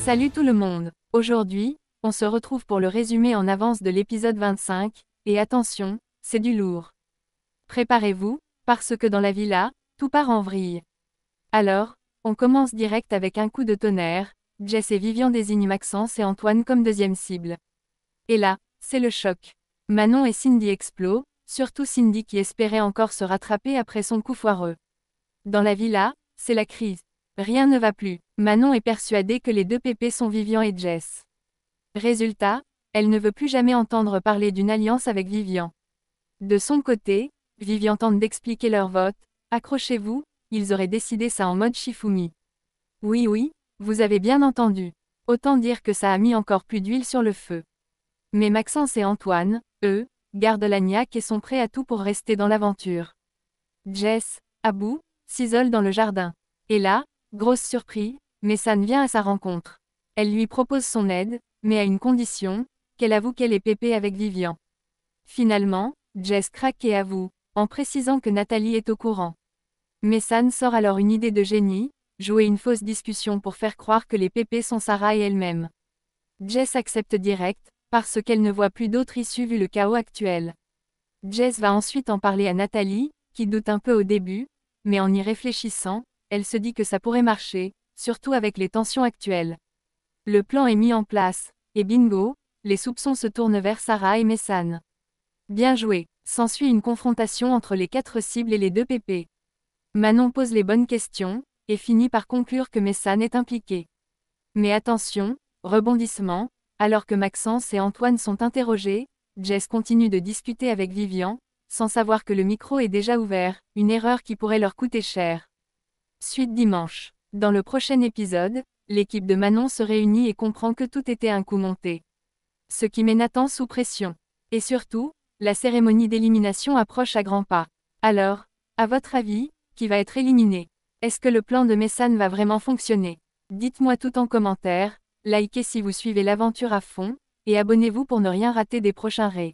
Salut tout le monde. Aujourd'hui, on se retrouve pour le résumé en avance de l'épisode 25, et attention, c'est du lourd. Préparez-vous, parce que dans la villa, tout part en vrille. Alors, on commence direct avec un coup de tonnerre, Jess et Vivian désignent Maxence et Antoine comme deuxième cible. Et là, c'est le choc. Manon et Cindy explosent, surtout Cindy qui espérait encore se rattraper après son coup foireux. Dans la villa, c'est la crise. Rien ne va plus. Manon est persuadée que les deux pépés sont Vivian et Jess. Résultat, elle ne veut plus jamais entendre parler d'une alliance avec Vivian. De son côté, Vivian tente d'expliquer leur vote. Accrochez-vous, ils auraient décidé ça en mode Shifumi. Oui, vous avez bien entendu. Autant dire que ça a mis encore plus d'huile sur le feu. Mais Maxence et Antoine, eux, gardent la niaque et sont prêts à tout pour rester dans l'aventure. Jess, à bout, s'isole dans le jardin. Et là, grosse surprise, Messane vient à sa rencontre. Elle lui propose son aide, mais à une condition, qu'elle avoue qu'elle est pépée avec Vivian. Finalement, Jess craque et avoue, en précisant que Nathalie est au courant. Messane sort alors une idée de génie, jouer une fausse discussion pour faire croire que les pépés sont Sarah et elle-même. Jess accepte direct, parce qu'elle ne voit plus d'autre issue vu le chaos actuel. Jess va ensuite en parler à Nathalie, qui doute un peu au début, mais en y réfléchissant, elle se dit que ça pourrait marcher, surtout avec les tensions actuelles. Le plan est mis en place, et bingo, les soupçons se tournent vers Sarah et Messane. Bien joué, s'ensuit une confrontation entre les 4 cibles et les 2 pépés. Manon pose les bonnes questions, et finit par conclure que Messane est impliqué. Mais attention, rebondissement, alors que Maxence et Antoine sont interrogés, Jess continue de discuter avec Vivian, sans savoir que le micro est déjà ouvert, une erreur qui pourrait leur coûter cher. Suite dimanche. Dans le prochain épisode, l'équipe de Manon se réunit et comprend que tout était un coup monté. Ce qui met Nathan sous pression. Et surtout, la cérémonie d'élimination approche à grands pas. Alors, à votre avis, qui va être éliminé? Est-ce que le plan de Messane va vraiment fonctionner? Dites-moi tout en commentaire, likez si vous suivez l'aventure à fond, et abonnez-vous pour ne rien rater des prochains raids.